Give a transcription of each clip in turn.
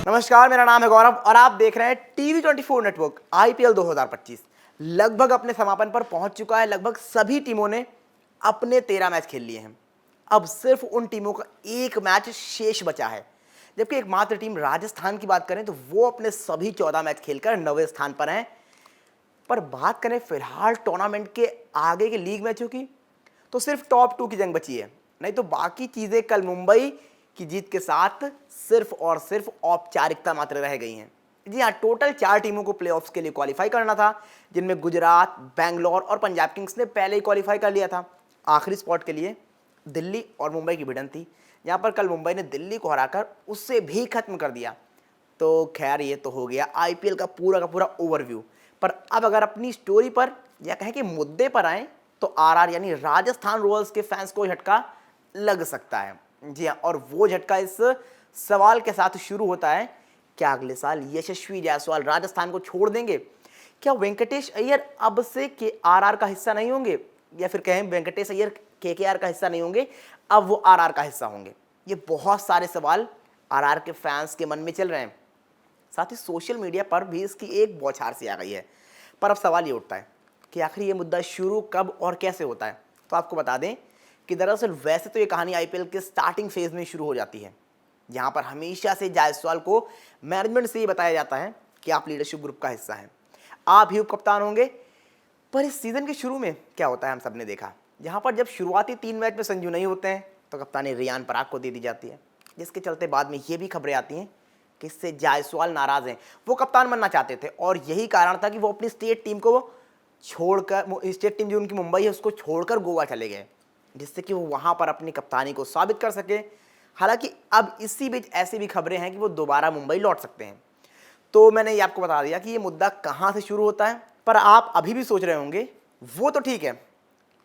नमस्कार, मेरा नाम है गौरव और आप देख रहे हैं टीवी24 नेटवर्क। आईपीएल 2025 लगभग अपने समापन पर पहुंच चुका है। लगभग सभी टीमों ने अपने 13 मैच खेल लिए हैं। अब सिर्फ उन टीमों का एक मैच शेष बचा है, जबकि एकमात्र टीम राजस्थान की बात करें तो वो अपने सभी 14 मैच खेलकर 9वें स्थान पर हैं। पर बात करें फिलहाल टूर्नामेंट के आगे के लीग मैचों की, तो सिर्फ टॉप 2 की जंग बची है, नहीं तो बाकी चीजें कल मुंबई की जीत के साथ सिर्फ और सिर्फ औपचारिकता मात्र रह गई हैं। जी हाँ, टोटल 4 टीमों को प्लेऑफ्स के लिए क्वालिफाई करना था, जिनमें गुजरात, बैंगलोर और पंजाब किंग्स ने पहले ही क्वालिफाई कर लिया था। आखिरी स्पॉट के लिए दिल्ली और मुंबई की भिड़ंत थी, जहाँ पर कल मुंबई ने दिल्ली को हराकर उससे भी खत्म कर दिया। तो खैर, ये तो हो गया आईपीएल का पूरा ओवरव्यू। पर अब अगर अपनी स्टोरी पर या कहें कि मुद्दे पर आए, तो आरआर यानी राजस्थान रॉयल्स के फैंस को झटका लग सकता है। जी हाँ, और वो झटका इस सवाल के साथ शुरू होता है, क्या अगले साल यशस्वी जायसवाल राजस्थान को छोड़ देंगे? क्या वेंकटेश अय्यर अब से के आरआर का हिस्सा नहीं होंगे, या फिर कहें वेंकटेश अय्यर केकेआर का हिस्सा नहीं होंगे, अब वो आरआर का हिस्सा होंगे? ये बहुत सारे सवाल आरआर के फैंस के मन में चल रहे हैं। साथ ही सोशल मीडिया पर भी इसकी एक बौछार सी आ गई है। पर अब सवाल ये उठता है कि आखिर ये मुद्दा शुरू कब और कैसे होता है। तो आपको बता दें कि दरअसल वैसे तो ये कहानी आईपीएल के स्टार्टिंग फेज में शुरू हो जाती है, जहां पर हमेशा से जायसवाल को मैनेजमेंट से ये बताया जाता है कि आप लीडरशिप ग्रुप का हिस्सा हैं, आप ही उप कप्तान होंगे। पर इस सीजन के शुरू में क्या होता है, हम सब ने देखा, जहां पर जब शुरुआती 3 मैच में संजू नहीं होते हैं तो कप्तानी रियान पराग को दे दी जाती है, जिसके चलते बाद में ये भी खबरें आती हैं कि इससे जायसवाल नाराज हैं। वो कप्तान बनना चाहते थे और यही कारण था कि वो अपनी स्टेट टीम को छोड़कर, स्टेट टीम जो उनकी मुंबई है उसको छोड़कर गोवा चले गए, जिससे कि वो वहां पर अपनी कप्तानी को साबित कर सके। हालांकि अब इसी बीच ऐसी भी खबरें हैं कि वो दोबारा मुंबई लौट सकते हैं। तो मैंने ये आपको बता दिया कि ये मुद्दा कहां से शुरू होता है। पर आप अभी भी सोच रहे होंगे वो तो ठीक है,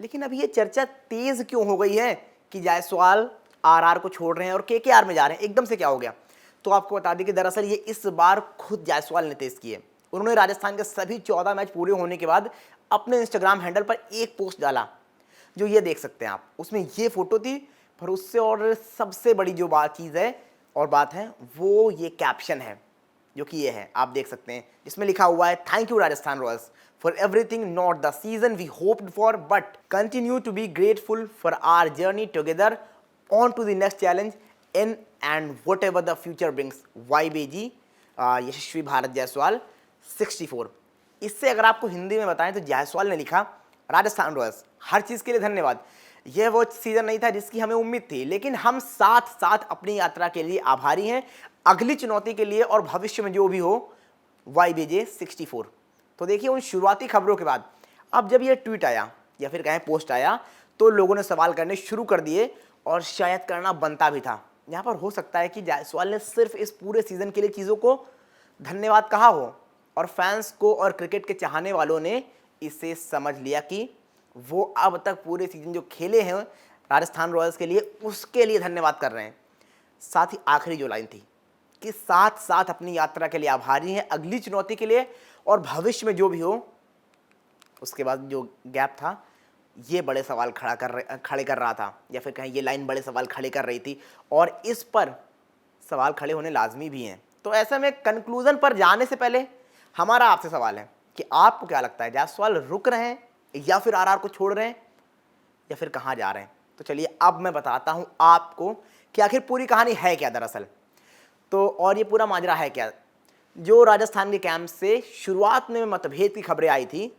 लेकिन अभी ये चर्चा तेज क्यों हो गई है कि जायसवाल आरआर को छोड़ रहे हैं और केकेआर में जा रहे हैं, एकदम से क्या हो गया? तो आपको बता दें कि दरअसल ये इस बार खुद जायसवाल ने तेज किए। उन्होंने राजस्थान के सभी 14 मैच पूरे होने के बाद अपने इंस्टाग्राम हैंडल पर एक पोस्ट डाला, जो ये देख सकते हैं आप। उसमें ये फोटो थी, पर उससे और सबसे बड़ी जो चीज़ है और बात है, वो ये कैप्शन है, जो कि ये है, आप देख सकते हैं, जिसमें लिखा हुआ है, thank you Rajasthan Royals for everything, not the season we hoped for, but continue to be grateful for our journey together on to the next challenge in and whatever the future brings, YBG Yashasvi Bharat Jaiswal 64। इससे अगर आपको हिंदी में बताएं तो जायसवाल ने लिखा, Rajasthan Royals हर चीज़ के लिए धन्यवाद। यह वो सीजन नहीं था जिसकी हमें उम्मीद थी, लेकिन हम साथ साथ अपनी यात्रा के लिए आभारी हैं, अगली चुनौती के लिए और भविष्य में जो भी हो, YBJ 64। तो देखिए, उन शुरुआती खबरों के बाद अब जब यह ट्वीट आया या फिर कहें पोस्ट आया, तो लोगों ने सवाल करने शुरू कर दिए, और शायद करना बनता भी था। यहाँ पर हो सकता है कि जायसवाल ने सिर्फ इस पूरे सीजन के लिए चीज़ों को धन्यवाद कहा हो, और फैंस को और क्रिकेट के चाहने वालों ने इसे समझ लिया कि वो अब तक पूरे सीजन जो खेले हैं राजस्थान रॉयल्स के लिए, उसके लिए धन्यवाद कर रहे हैं। साथ ही आखिरी जो लाइन थी कि साथ साथ अपनी यात्रा के लिए आभारी हैं, अगली चुनौती के लिए और भविष्य में जो भी हो, उसके बाद जो गैप था, ये बड़े सवाल खड़े कर रहा था, या फिर कहें ये लाइन बड़े सवाल खड़े कर रही थी, और इस पर सवाल खड़े होने लाजमी भी हैं। तो ऐसे में कंक्लूजन पर जाने से पहले हमारा आपसे सवाल है कि आपको क्या लगता है, जायसवाल रुक रहे हैं या फिर आरआर को छोड़ रहे हैं, या फिर कहाँ जा रहे हैं? तो चलिए अब मैं बताता हूँ आपको कि आखिर पूरी कहानी है क्या दरअसल। तो और ये पूरा माजरा है क्या। जो राजस्थान के कैंप से शुरुआत में मतभेद की खबरें आई थी,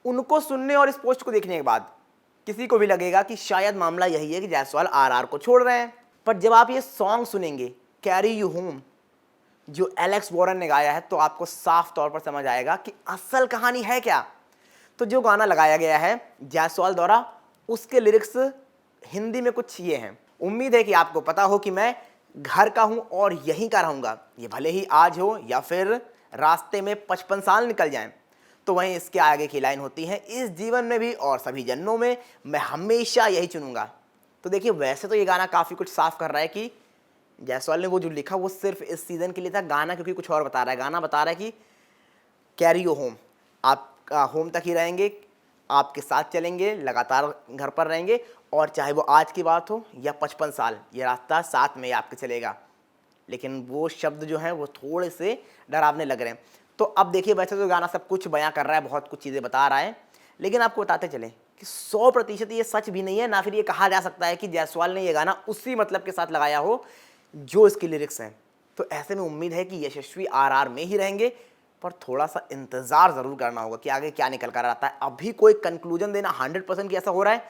उनको सुनने और इस पोस्ट को देखने के बाद किसी को भी लगेगा कि शायद मामला यही है कि जायसवाल आरआर को छोड़ रहे हैं। पर जब आप ये सॉन्ग सुनेंगे, कैरी यू होम, जो एलेक्स वॉरेन ने गाया है, तो आपको साफ तौर पर समझ आएगा कि असल कहानी है क्या। तो जो गाना लगाया गया है जायसवाल द्वारा, उसके लिरिक्स हिंदी में कुछ ये हैं, उम्मीद है कि आपको पता हो कि मैं घर का हूं और यहीं का रहूंगा, ये भले ही आज हो या फिर रास्ते में 55 साल निकल जाएं। तो वहीं इसके आगे की लाइन होती है, इस जीवन में भी और सभी जन्मों में मैं हमेशा यही चुनूंगा। तो देखिए, वैसे तो ये गाना काफ़ी कुछ साफ कर रहा है कि जायसवाल ने वो जो लिखा वो सिर्फ इस सीज़न के लिए था। गाना क्योंकि कुछ और बता रहा है, गाना बता रहा है कि कैरी यू होम, आप होम तक ही रहेंगे, आपके साथ चलेंगे, लगातार घर पर रहेंगे, और चाहे वो आज की बात हो या 55 साल, ये रास्ता साथ में ही आपके चलेगा। लेकिन वो शब्द जो हैं वो थोड़े से डरावने लग रहे हैं। तो अब देखिए, वैसे तो गाना सब कुछ बयां कर रहा है, बहुत कुछ चीज़ें बता रहा है, लेकिन आपको बताते चलें कि 100% ये सच भी नहीं है, ना फिर ये कहा जा सकता है कि जायसवाल ने ये गाना उसी मतलब के साथ लगाया हो जो इसकी लिरिक्स हैं। तो ऐसे में उम्मीद है कि यशस्वी आरआर में ही रहेंगे, पर थोड़ा सा इंतज़ार ज़रूर करना होगा कि आगे क्या निकल कर आता है। अभी कोई कंक्लूजन देना 100% कि ऐसा हो रहा है,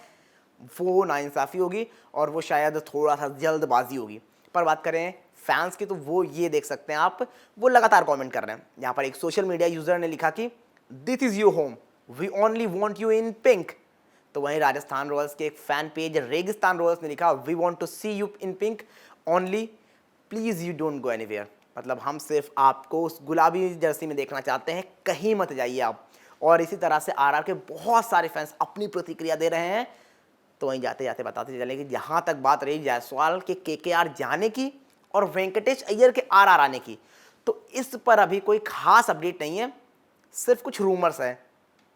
वो नाइंसाफ़ी होगी और वो शायद थोड़ा सा जल्दबाजी होगी। पर बात करें फैंस की, तो वो ये देख सकते हैं आप, वो लगातार कमेंट कर रहे हैं। यहाँ पर एक सोशल मीडिया यूज़र ने लिखा कि this is your home, we only want you in pink. तो वहीं राजस्थान रॉयल्स के एक फैन पेज रेगिस्तान रॉयल्स ने लिखा we want to see you in pink only, please you don't go anywhere. मतलब हम सिर्फ आपको उस गुलाबी जर्सी में देखना चाहते हैं, कहीं मत जाइए आप। और इसी तरह से आरआर के बहुत सारे फैंस अपनी प्रतिक्रिया दे रहे हैं। तो वहीं जाते जाते बताते चले कि जहाँ तक बात रही जायसवाल के केकेआर जाने की और वेंकटेश अय्यर के आरआर आने की, तो इस पर अभी कोई खास अपडेट नहीं है, सिर्फ कुछ रूमर्स है।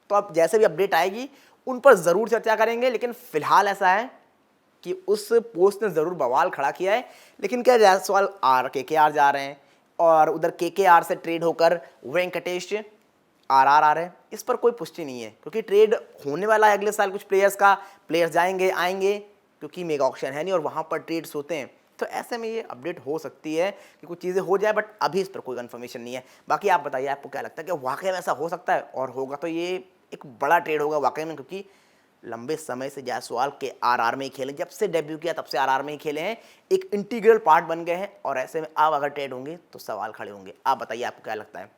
तो अब जैसे भी अपडेट आएगी उन पर ज़रूर चर्चा करेंगे, लेकिन फिलहाल ऐसा है कि उस पोस्ट ने ज़रूर बवाल खड़ा किया है। लेकिन क्या जायसवाल केकेआर जा रहे हैं और उधर केकेआर से ट्रेड होकर वेंकटेश आरआर आ रहे हैं, इस पर कोई पुष्टि नहीं है, क्योंकि ट्रेड होने वाला है अगले साल कुछ प्लेयर्स का, प्लेयर्स जाएंगे आएंगे, क्योंकि मेगा ऑक्शन है नहीं और वहाँ पर ट्रेड्स होते हैं। तो ऐसे में ये अपडेट हो सकती है कि कुछ चीज़ें हो जाए, बट अभी इस पर कोई कंफर्मेशन नहीं है। बाकी आप बताइए, आपको क्या लगता है कि वाकई में ऐसा हो सकता है, और होगा तो ये एक बड़ा ट्रेड होगा वाकई में, क्योंकि लंबे समय से जायसवाल के आरआर में ही खेले, जब से डेब्यू किया तब से आरआर में ही खेले हैं, एक इंटीग्रल पार्ट बन गए हैं। और ऐसे में अब अगर ट्रेड होंगे तो सवाल खड़े होंगे। आप बताइए, आपको क्या लगता है।